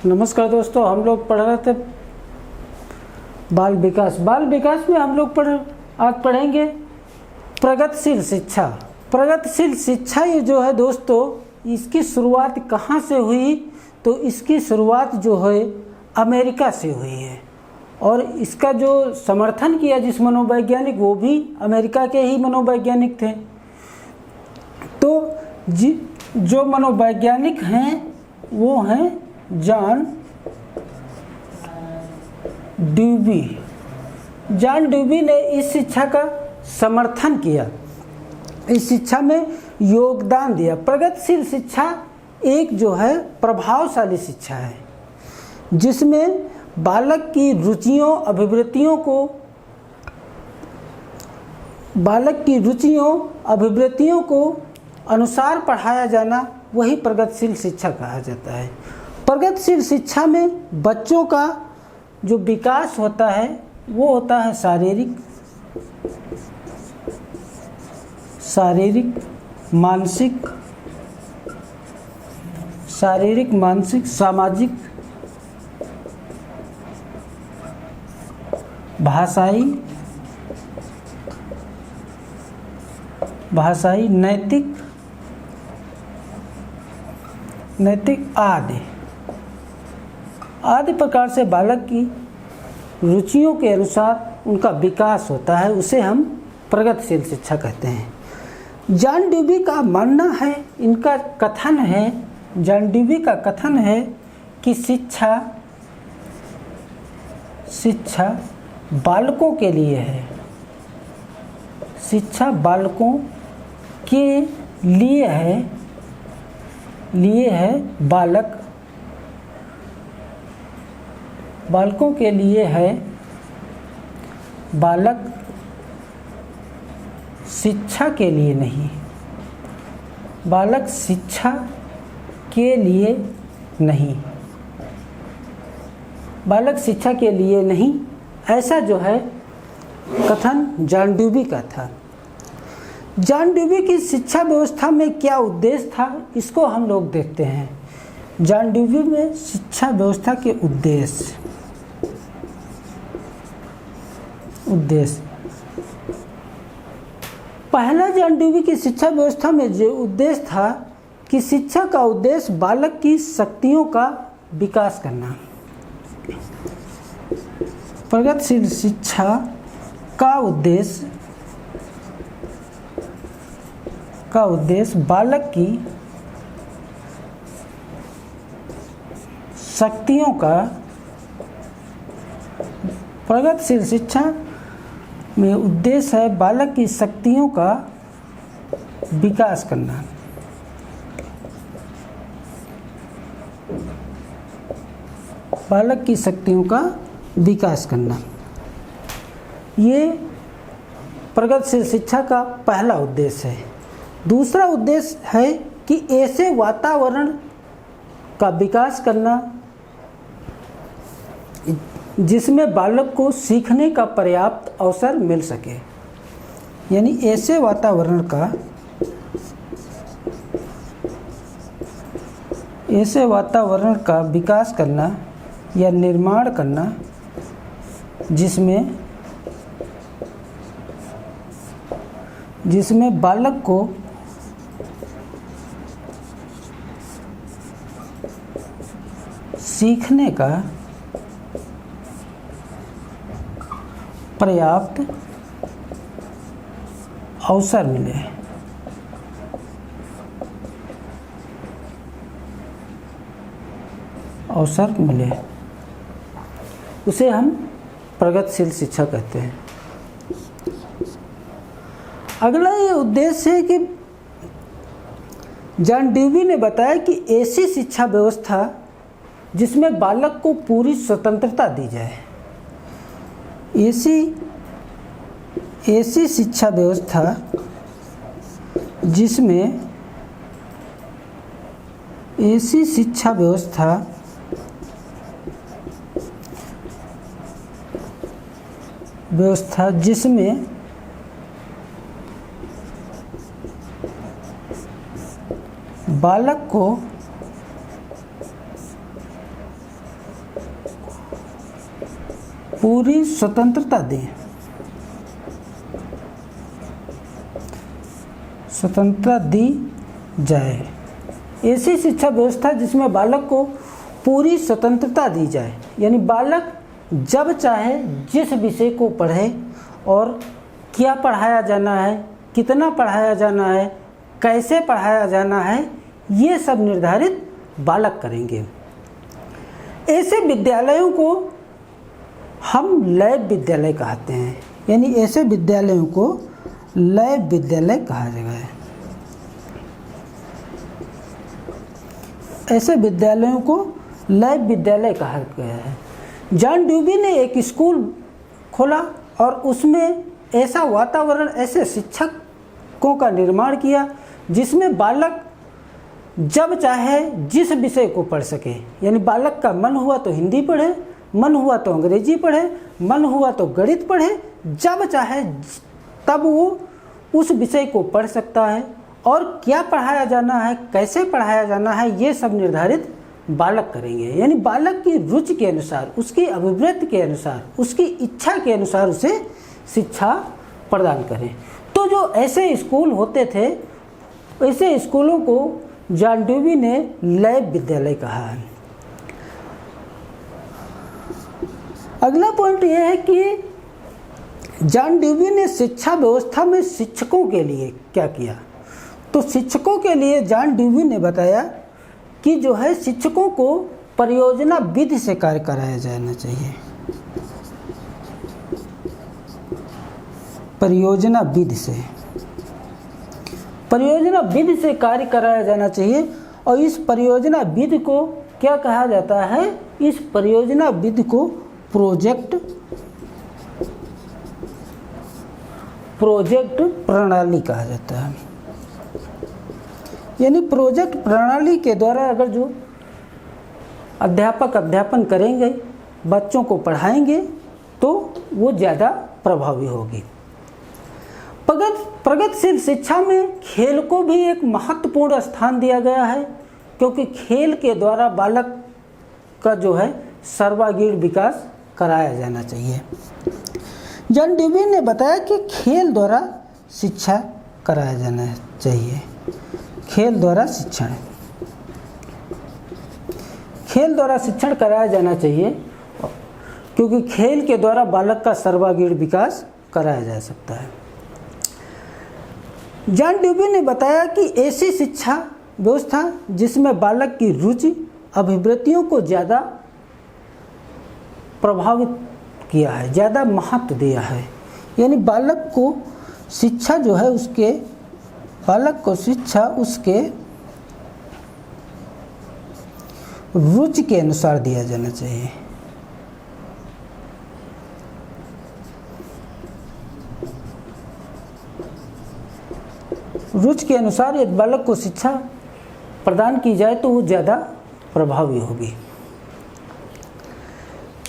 नमस्कार दोस्तों, हम लोग पढ़ रहे थे बाल विकास में हम लोग आज पढ़ेंगे प्रगतिशील शिक्षा। प्रगतिशील शिक्षा ये जो है दोस्तों, इसकी शुरुआत कहाँ से हुई? तो इसकी शुरुआत जो है अमेरिका से हुई है, और इसका जो समर्थन किया जिस मनोवैज्ञानिक, वो भी अमेरिका के ही मनोवैज्ञानिक थे। तो जो मनोवैज्ञानिक हैं वो हैं जॉन ड्यूबी। जॉन ड्यूबी ने इस शिक्षा का समर्थन किया, इस शिक्षा में योगदान दिया। प्रगतिशील शिक्षा एक जो है प्रभावशाली शिक्षा है, जिसमें बालक की रुचियों अभिवृत्तियों को अनुसार पढ़ाया जाना, वही प्रगतिशील शिक्षा कहा जाता है। प्रगतिशील शिक्षा में बच्चों का जो विकास होता है वो होता है शारीरिक, मानसिक, सामाजिक, भाषाई, नैतिक आदि प्रकार से बालक की रुचियों के अनुसार उनका विकास होता है, उसे हम प्रगतिशील शिक्षा कहते हैं। जॉन ड्यूबी का मानना है, इनका कथन है, जॉन ड्यूबी का कथन है कि शिक्षा बालकों के लिए है, शिक्षा बालकों के लिए है, बालकों के लिए है, बालक शिक्षा के लिए नहीं, बालक शिक्षा के लिए नहीं, बालक शिक्षा के लिए नहीं, ऐसा जो है कथन जॉन ड्यूबी का था। जॉन ड्यूबी की शिक्षा व्यवस्था में क्या उद्देश्य था, इसको हम लोग देखते हैं। जॉन ड्यूबी में शिक्षा व्यवस्था के उद्देश्य पहला जॉन ड्यूबी की शिक्षा व्यवस्था में जो उद्देश्य था कि शिक्षा का उद्देश्य बालक की शक्तियों का विकास करना। प्रगतिशील शिक्षा का उद्देश्य बालक की शक्तियों का, प्रगतिशील शिक्षा में उद्देश्य है बालक की शक्तियों का विकास करना। बालक की शक्तियों का विकास करना, ये प्रगतिशील शिक्षा का पहला उद्देश्य है। दूसरा उद्देश्य है कि ऐसे वातावरण का विकास करना जिसमें बालक को सीखने का पर्याप्त अवसर मिल सके, यानी ऐसे वातावरण का विकास करना या निर्माण करना जिसमें बालक को सीखने का पर्याप्त अवसर मिले, उसे हम प्रगतिशील शिक्षा कहते हैं। अगला ये उद्देश्य है कि जॉन ड्यूबी ने बताया कि ऐसी शिक्षा व्यवस्था जिसमें बालक को पूरी स्वतंत्रता दी जाए, ऐसी शिक्षा व्यवस्था जिसमें बालक को पूरी स्वतंत्रता दें, स्वतंत्रता दी जाए। ऐसी शिक्षा व्यवस्था जिसमें बालक को पूरी स्वतंत्रता दी जाए, यानी बालक जब चाहे जिस विषय को पढ़े और क्या पढ़ाया जाना है, कितना पढ़ाया जाना है, कैसे पढ़ाया जाना है, ये सब निर्धारित बालक करेंगे। ऐसे विद्यालयों को हम लैब विद्यालय कहते हैं, यानी ऐसे विद्यालयों को लैब विद्यालय कहा जाएगा है। ऐसे विद्यालयों को लैब विद्यालय कहा गया है। जॉन ड्यूवी ने एक स्कूल खोला और उसमें ऐसा वातावरण, ऐसे शिक्षकों का निर्माण किया जिसमें बालक जब चाहे जिस विषय को पढ़ सके, यानी बालक का मन हुआ तो हिंदी पढ़े, मन हुआ तो अंग्रेजी पढ़े, मन हुआ तो गणित पढ़े, जब चाहे तब वो उस विषय को पढ़ सकता है। और क्या पढ़ाया जाना है, कैसे पढ़ाया जाना है, ये सब निर्धारित बालक करेंगे। यानी बालक की रुचि के अनुसार, उसकी अभिवृत्ति के अनुसार, उसकी इच्छा के अनुसार उसे शिक्षा प्रदान करें। तो जो ऐसे स्कूल होते थे, ऐसे स्कूलों को जॉन ड्यूवी ने लैब विद्यालय कहा है। अगला पॉइंट यह है कि जॉन ड्यूवी ने शिक्षा व्यवस्था में शिक्षकों के लिए क्या किया। तो शिक्षकों के लिए जॉन ड्यूवी ने बताया कि जो है शिक्षकों को परियोजना विधि से कार्य कराया जाना चाहिए, परियोजना विधि से, परियोजना विधि से कार्य कराया जाना चाहिए। और इस परियोजना विधि को क्या कहा जाता है, इस परियोजना विधि को प्रोजेक्ट प्रणाली कहा जाता है। यानी प्रोजेक्ट प्रणाली के द्वारा अगर जो अध्यापक अध्यापन करेंगे, बच्चों को पढ़ाएंगे, तो वो ज़्यादा प्रभावी होगी। प्रगतिशील शिक्षा में खेल को भी एक महत्वपूर्ण स्थान दिया गया है, क्योंकि खेल के द्वारा बालक का जो है सर्वांगीण विकास कराया जाना चाहिए। जॉन ड्यूवी ने बताया कि खेल द्वारा शिक्षा कराया जाना चाहिए, खेल द्वारा शिक्षण, खेल द्वारा शिक्षण कराया जाना चाहिए, क्योंकि खेल के द्वारा बालक का सर्वांगीण विकास कराया जा सकता है। जॉन ड्यूवी ने बताया कि ऐसी शिक्षा व्यवस्था जिसमें बालक की रुचि, अभिवृत्तियों को ज़्यादा प्रभावित किया है, ज़्यादा महत्व दिया है। यानी बालक को शिक्षा जो है उसके, बालक को शिक्षा उसके रुचि के अनुसार दिया जाना चाहिए। रुचि के अनुसार यदि बालक को शिक्षा प्रदान की जाए तो वो ज़्यादा प्रभावी होगी।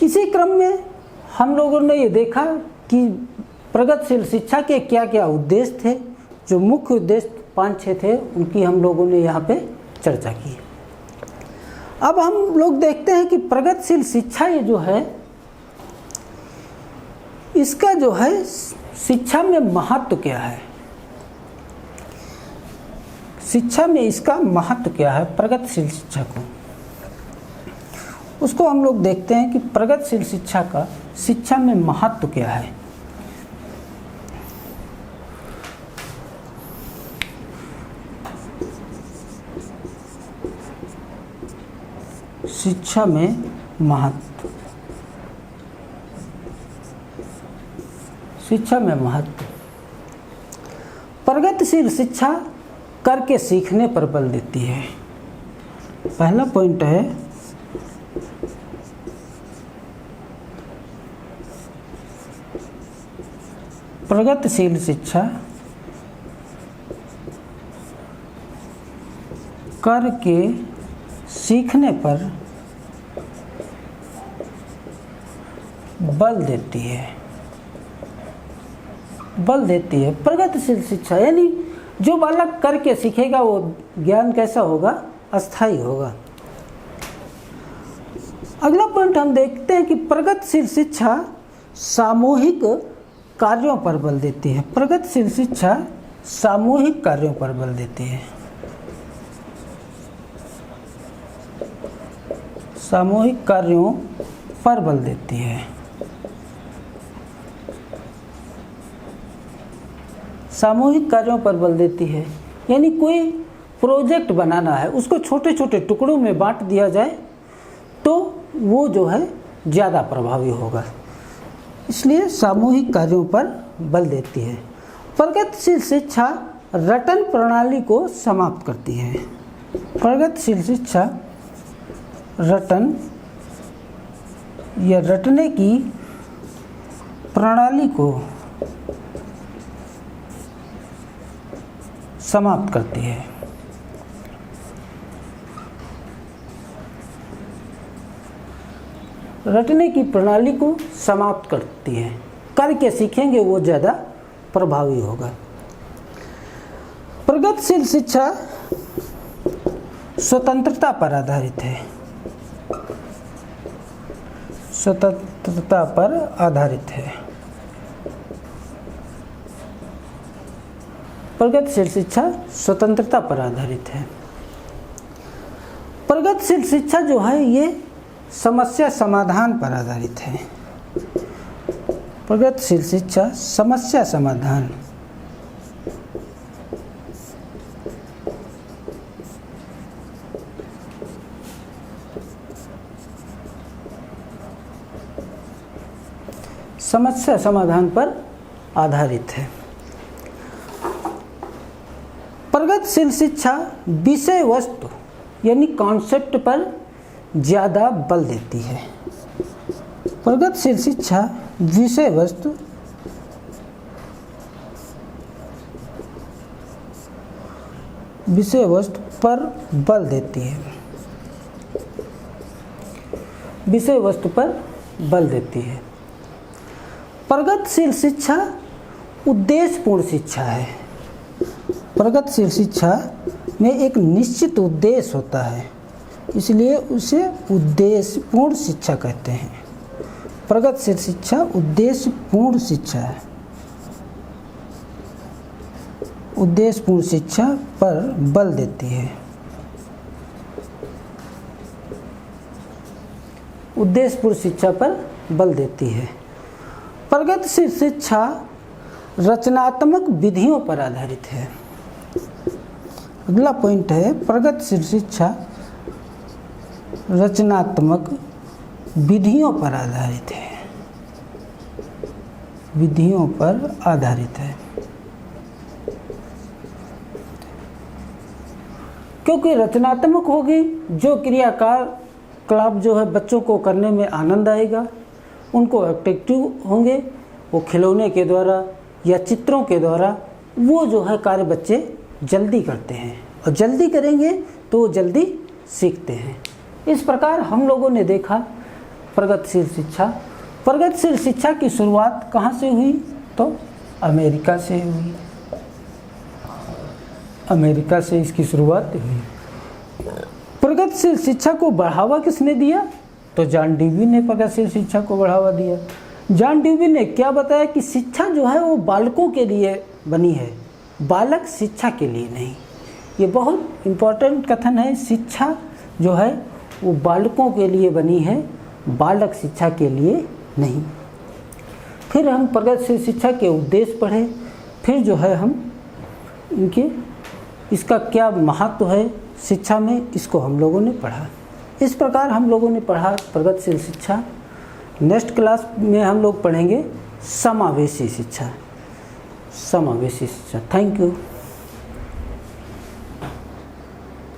इसी क्रम में हम लोगों ने ये देखा कि प्रगतिशील शिक्षा के क्या क्या उद्देश्य थे। जो मुख्य उद्देश्य 5-6 थे, उनकी हम लोगों ने यहाँ पे चर्चा की। अब हम लोग देखते हैं कि प्रगतिशील शिक्षा ये जो है, इसका जो है शिक्षा में महत्व क्या है, शिक्षा में इसका महत्व क्या है, प्रगतिशील शिक्षा को, उसको हम लोग देखते हैं कि प्रगतिशील शिक्षा का शिक्षा में महत्व क्या है। शिक्षा में महत्व, शिक्षा में महत्व। प्रगतिशील शिक्षा करके सीखने पर बल देती है। पहला पॉइंट है प्रगतिशील शिक्षा करके सीखने पर बल देती है, बल देती है। प्रगतिशील शिक्षा यानी जो बालक करके सीखेगा वो ज्ञान कैसा होगा, अस्थायी होगा। अगला पॉइंट हम देखते हैं कि प्रगतिशील शिक्षा सामूहिक कार्यों पर बल देती है। प्रगतिशील शिक्षा सामूहिक कार्यों पर बल देती है। सामूहिक कार्यों पर बल देती है। सामूहिक कार्यों पर बल देती है यानी कोई प्रोजेक्ट बनाना है, उसको छोटे छोटे टुकड़ों में बांट दिया जाए तो वो जो है ज़्यादा प्रभावी होगा, इसलिए सामूहिक कार्यों पर बल देती है। प्रगतिशील शिक्षा रटन प्रणाली को समाप्त करती है। प्रगतिशील शिक्षा रटन या रटने की प्रणाली को समाप्त करती है। रटने की प्रणाली को समाप्त करती है। करके सीखेंगे वो ज़्यादा प्रभावी होगा। प्रगतिशील शिक्षा स्वतंत्रता पर आधारित है। स्वतंत्रता पर आधारित है। प्रगतिशील शिक्षा स्वतंत्रता पर आधारित है। प्रगतिशील शिक्षा जो है ये समस्या समाधान पर आधारित है। प्रगतिशील शिक्षा समस्या समाधान समस्या समाधान पर आधारित है। प्रगतिशील शिक्षा विषय वस्तु यानी कॉन्सेप्ट पर ज़्यादा बल देती है। प्रगतिशील शिक्षा विषय वस्तु पर बल देती है। विषय वस्तु पर बल देती है। प्रगतिशील शिक्षा उद्देश्यपूर्ण शिक्षा है। प्रगतिशील शिक्षा में एक निश्चित उद्देश्य होता है, इसलिए उसे उद्देश्यपूर्ण शिक्षा कहते हैं। प्रगतिशील शिक्षा उद्देश्यपूर्ण शिक्षा है। उद्देश्यपूर्ण शिक्षा पर बल देती है। उद्देश्यपूर्ण शिक्षा पर बल देती है। प्रगतिशील शिक्षा रचनात्मक विधियों पर आधारित है। अगला पॉइंट है प्रगतिशील शिक्षा रचनात्मक विधियों पर आधारित है। विधियों पर आधारित है क्योंकि रचनात्मक होगी जो क्रियाकलाप जो है बच्चों को करने में आनंद आएगा, उनको अट्रैक्टिव होंगे, वो खिलौने के द्वारा या चित्रों के द्वारा वो जो है कार्य बच्चे जल्दी करते हैं और जल्दी करेंगे तो वो जल्दी सीखते हैं। इस प्रकार हम लोगों ने देखा प्रगतिशील शिक्षा। प्रगतिशील शिक्षा की शुरुआत कहाँ से हुई? तो अमेरिका से हुई। अमेरिका से इसकी शुरुआत हुई। प्रगतिशील शिक्षा को बढ़ावा किसने दिया? तो जॉन डेवी ने प्रगतिशील शिक्षा को बढ़ावा दिया। जॉन डेवी ने क्या बताया कि शिक्षा जो है वो बालकों के लिए बनी है, बालक शिक्षा के लिए नहीं। ये बहुत इम्पोर्टेंट कथन है। शिक्षा जो है वो बालकों के लिए बनी है, बालक शिक्षा के लिए नहीं। फिर हम प्रगतिशील शिक्षा के उद्देश्य पढ़े, फिर जो है हम इसका क्या महत्व है शिक्षा में, इसको हम लोगों ने पढ़ा। इस प्रकार हम लोगों ने पढ़ा प्रगतिशील शिक्षा। नेक्स्ट क्लास में हम लोग पढ़ेंगे समावेशी शिक्षा। समावेशी शिक्षा। Thank you.